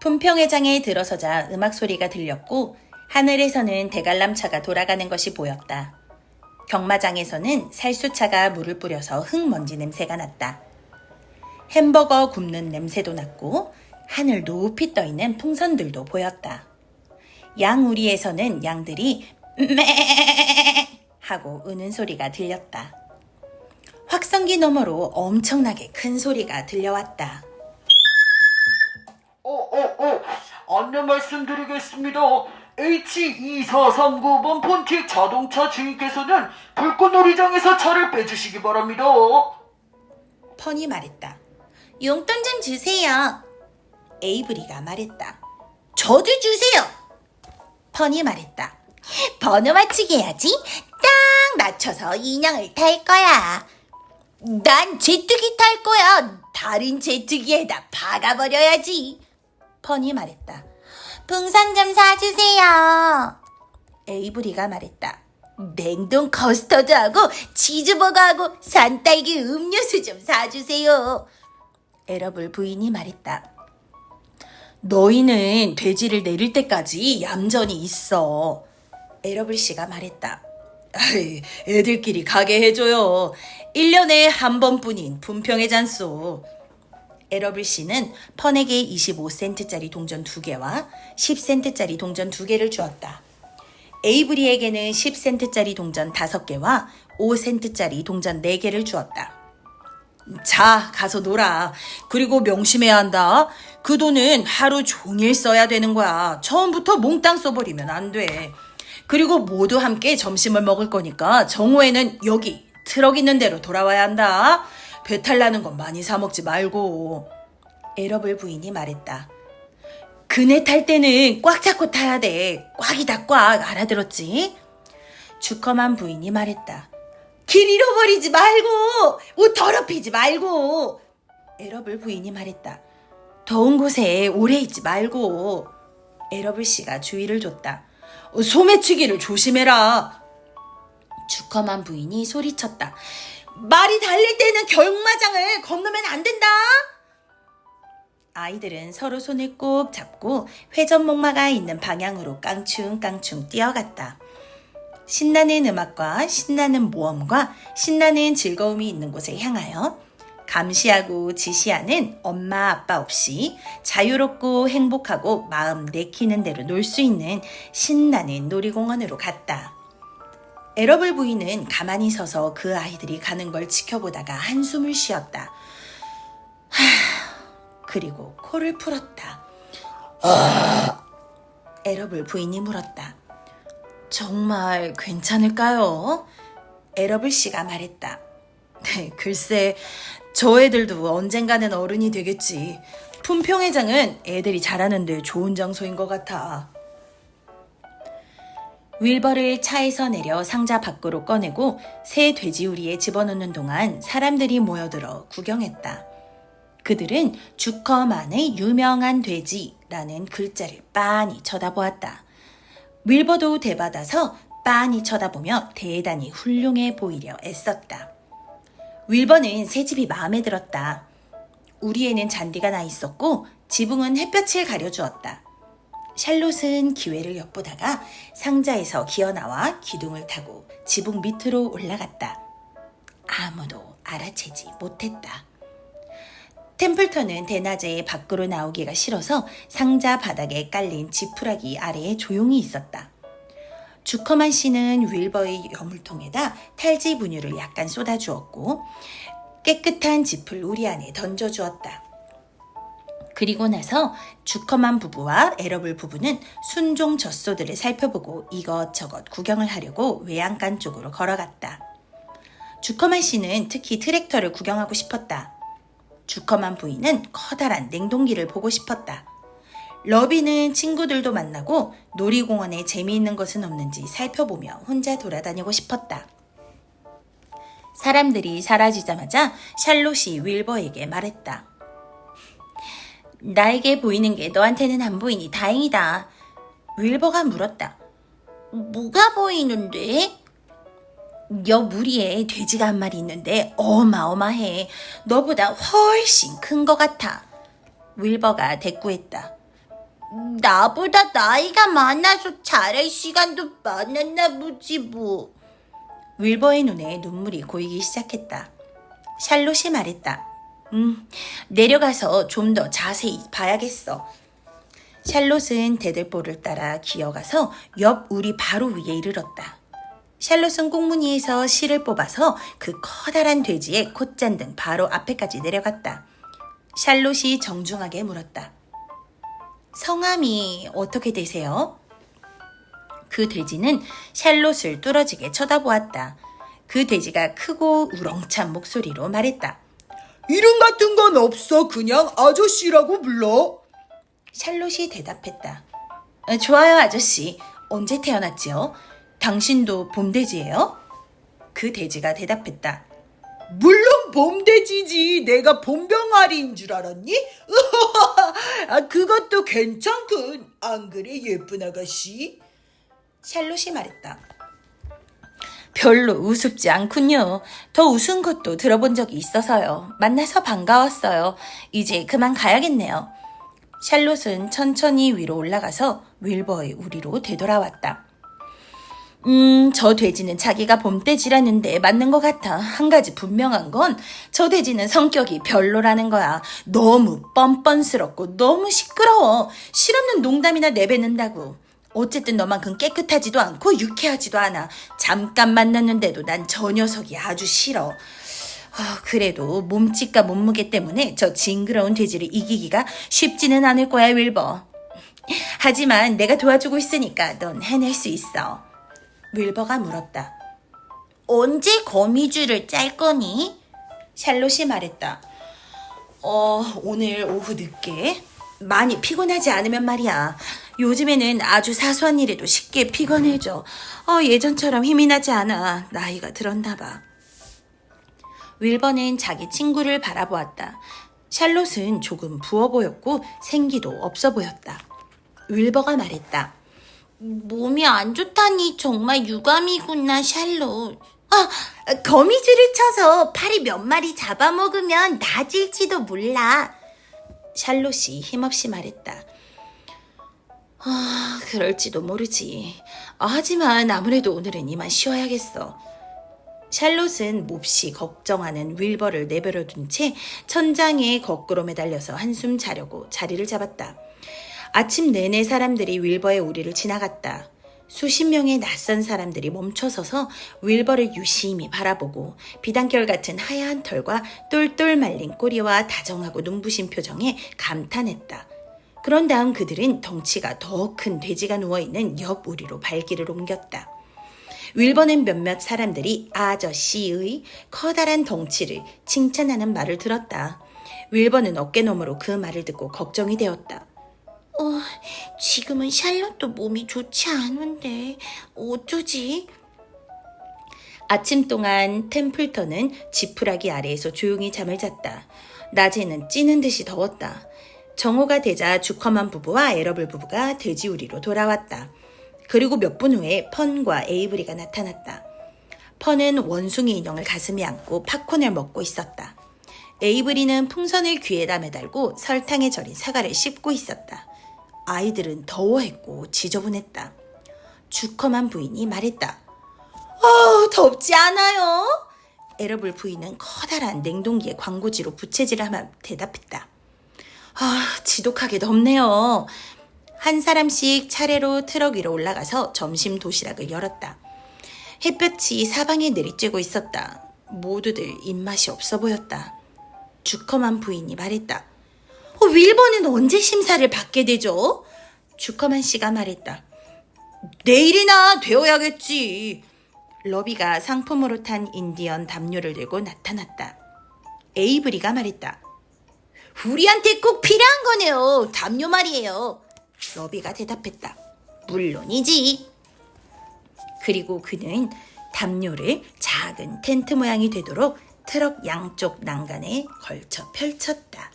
품평회장에 들어서자 음악 소리가 들렸고 하늘에서는 대관람차가 돌아가는 것이 보였다. 경마장에서는 살수차가 물을 뿌려서 흙먼지 냄새가 났다. 햄버거 굽는 냄새도 났고 하늘 높이 떠있는 풍선들도 보였다. 양우리에서는 양들이 매 하고 우는 소리가 들렸다. 확성기 너머로 엄청나게 큰 소리가 들려왔다. 안내 말씀드리겠습니다. H2439번 폰틱 자동차 주인께서는 불꽃놀이장에서 차를 빼주시기 바랍니다. 펀이 말했다. 용돈 좀 주세요. 에이브리가 말했다. 저도 주세요. 펀이 말했다. 번호 맞추기 해야지. 딱 맞춰서 인형을 탈 거야. 난 제트기 탈 거야. 다른 제트기에다 박아버려야지. 펀이 말했다. 풍선 좀 사주세요. 에이브리가 말했다. 냉동 커스터드하고 치즈버거하고 산딸기 음료수 좀 사주세요. 에러블 부인이 말했다. 너희는 돼지를 내릴 때까지 얌전히 있어. 에러블 씨가 말했다. 애들끼리 가게 해줘요. 1년에 한 번뿐인 품평회잔소. 에러블 씨는 펀에게 25센트짜리 동전 2개와 10센트짜리 동전 2개를 주었다. 에이브리에게는 10센트짜리 동전 5개와 5센트짜리 동전 4개를 주었다. 자, 가서 놀아. 그리고 명심해야 한다. 그 돈은 하루 종일 써야 되는 거야. 처음부터 몽땅 써버리면 안 돼. 그리고 모두 함께 점심을 먹을 거니까 정오에는 여기 트럭 있는 데로 돌아와야 한다. 배탈 나는 건 많이 사 먹지 말고. 에러블 부인이 말했다. 그네 탈 때는 꽉 잡고 타야 돼. 꽉이다 꽉. 알아들었지? 주커만 부인이 말했다. 길 잃어버리지 말고 옷 더럽히지 말고. 에러블 부인이 말했다. 더운 곳에 오래 있지 말고. 에러블 씨가 주의를 줬다. 소매치기를 조심해라. 주커만 부인이 소리쳤다. 말이 달릴 때는 경마장을 건너면 안 된다. 아이들은 서로 손을 꼭 잡고 회전목마가 있는 방향으로 깡충깡충 뛰어갔다. 신나는 음악과 신나는 모험과 신나는 즐거움이 있는 곳에 향하여 감시하고 지시하는 엄마 아빠 없이 자유롭고 행복하고 마음 내키는 대로 놀 수 있는 신나는 놀이공원으로 갔다. 에러블 부인은 가만히 서서 그 아이들이 가는 걸 지켜보다가 한숨을 쉬었다. 그리고 코를 풀었다. 에러블 부인이 물었다. 정말 괜찮을까요? 에러블 씨가 말했다. 네, 글쎄 저 애들도 언젠가는 어른이 되겠지. 품평회장은 애들이 자라는데 좋은 장소인 것 같아. 윌버를 차에서 내려 상자 밖으로 꺼내고 새 돼지우리에 집어넣는 동안 사람들이 모여들어 구경했다. 그들은 주커만의 유명한 돼지라는 글자를 빤히 쳐다보았다. 윌버도 대받아서 빤히 쳐다보며 대단히 훌륭해 보이려 애썼다. 윌버는 새 집이 마음에 들었다. 우리에는 잔디가 나 있었고 지붕은 햇볕을 가려주었다. 샬롯은 기회를 엿보다가 상자에서 기어나와 기둥을 타고 지붕 밑으로 올라갔다. 아무도 알아채지 못했다. 템플턴은 대낮에 밖으로 나오기가 싫어서 상자 바닥에 깔린 지푸라기 아래에 조용히 있었다. 주커만 씨는 윌버의 여물통에다 탈지 분유를 약간 쏟아주었고 깨끗한 짚을 우리 안에 던져주었다. 그리고 나서 주커만 부부와 에러블 부부는 순종 젖소들을 살펴보고 이것저것 구경을 하려고 외양간 쪽으로 걸어갔다. 주커만 씨는 특히 트랙터를 구경하고 싶었다. 주커만 부인은 커다란 냉동기를 보고 싶었다. 러비는 친구들도 만나고 놀이공원에 재미있는 것은 없는지 살펴보며 혼자 돌아다니고 싶었다. 사람들이 사라지자마자 샬롯이 윌버에게 말했다. 나에게 보이는 게 너한테는 안 보이니 다행이다. 윌버가 물었다. 뭐가 보이는데? 옆 무리에 돼지가 한 마리 있는데 어마어마해. 너보다 훨씬 큰 것 같아. 윌버가 대꾸했다. 나보다 나이가 많아서 잘할 시간도 많았나 보지 뭐. 윌버의 눈에 눈물이 고이기 시작했다. 샬롯이 말했다. 내려가서 좀 더 자세히 봐야겠어. 샬롯은 대들보를 따라 기어가서 옆 우리 바로 위에 이르렀다. 샬롯은 꽁무니에서 실을 뽑아서 그 커다란 돼지의 콧잔등 바로 앞에까지 내려갔다. 샬롯이 정중하게 물었다. 성함이 어떻게 되세요? 그 돼지는 샬롯을 뚫어지게 쳐다보았다. 그 돼지가 크고 우렁찬 목소리로 말했다. 이름 같은 건 없어. 그냥 아저씨라고 불러. 샬롯이 대답했다. 좋아요, 아저씨. 언제 태어났지요? 당신도 봄돼지예요? 그 돼지가 대답했다. 물론 봄돼지지. 내가 봄병아리인 줄 알았니? 그것도 괜찮군. 안 그래, 예쁜 아가씨? 샬롯이 말했다. 별로 우습지 않군요. 더 우스운 것도 들어본 적이 있어서요. 만나서 반가웠어요. 이제 그만 가야겠네요. 샬롯은 천천히 위로 올라가서 윌버의 우리로 되돌아왔다. 저 돼지는 자기가 봄돼지라는데 맞는 것 같아. 한 가지 분명한 건 저 돼지는 성격이 별로라는 거야. 너무 뻔뻔스럽고 너무 시끄러워. 실없는 농담이나 내뱉는다고. 어쨌든 너만큼 깨끗하지도 않고 유쾌하지도 않아. 잠깐 만났는데도 난 저 녀석이 아주 싫어. 그래도 몸집과 몸무게 때문에 저 징그러운 돼지를 이기기가 쉽지는 않을 거야, 윌버. 하지만 내가 도와주고 있으니까 넌 해낼 수 있어. 윌버가 물었다. 언제 거미줄을 짤 거니? 샬롯이 말했다. 오늘 오후 늦게. 많이 피곤하지 않으면 말이야. 요즘에는 아주 사소한 일에도 쉽게 피곤해져. 예전처럼 힘이 나지 않아. 나이가 들었나 봐. 윌버는 자기 친구를 바라보았다. 샬롯은 조금 부어 보였고 생기도 없어 보였다. 윌버가 말했다. 몸이 안 좋다니 정말 유감이구나, 샬롯. 거미줄을 쳐서 파리 몇 마리 잡아먹으면 나아질지도 몰라. 샬롯이 힘없이 말했다. 그럴지도 모르지. 하지만 아무래도 오늘은 이만 쉬어야겠어. 샬롯은 몹시 걱정하는 윌버를 내버려 둔 채 천장에 거꾸로 매달려서 한숨 자려고 자리를 잡았다. 아침 내내 사람들이 윌버의 우리를 지나갔다. 수십 명의 낯선 사람들이 멈춰서서 윌버를 유심히 바라보고 비단결 같은 하얀 털과 똘똘 말린 꼬리와 다정하고 눈부신 표정에 감탄했다. 그런 다음 그들은 덩치가 더 큰 돼지가 누워있는 옆 우리로 발길을 옮겼다. 윌버는 몇몇 사람들이 아저씨의 커다란 덩치를 칭찬하는 말을 들었다. 윌버는 어깨너머로 그 말을 듣고 걱정이 되었다. 지금은 샬롯도 몸이 좋지 않은데 어쩌지? 아침 동안 템플턴은 지푸라기 아래에서 조용히 잠을 잤다. 낮에는 찌는 듯이 더웠다. 정오가 되자 주커만 부부와 에러블 부부가 돼지우리로 돌아왔다. 그리고 몇 분 후에 펀과 에이브리가 나타났다. 펀은 원숭이 인형을 가슴에 안고 팝콘을 먹고 있었다. 에이브리는 풍선을 귀에다 매달고 설탕에 절인 사과를 씹고 있었다. 아이들은 더워했고 지저분했다. 주커만 부인이 말했다. 덥지 않아요? 에러블 부인은 커다란 냉동기에 광고지로 부채질하며 대답했다. 지독하게 덥네요. 한 사람씩 차례로 트럭 위로 올라가서 점심 도시락을 열었다. 햇볕이 사방에 내리쬐고 있었다. 모두들 입맛이 없어 보였다. 주커만 부인이 말했다. 윌버는 언제 심사를 받게 되죠? 주커만 씨가 말했다. 내일이나 되어야겠지. 러비가 상품으로 탄 인디언 담요를 들고 나타났다. 에이브리가 말했다. 우리한테 꼭 필요한 거네요. 담요 말이에요. 러비가 대답했다. 물론이지. 그리고 그는 담요를 작은 텐트 모양이 되도록 트럭 양쪽 난간에 걸쳐 펼쳤다.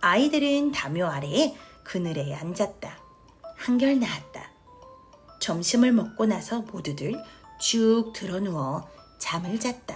아이들은 담요 아래에 그늘에 앉았다. 한결 나았다. 점심을 먹고 나서 모두들 쭉 드러누워 잠을 잤다.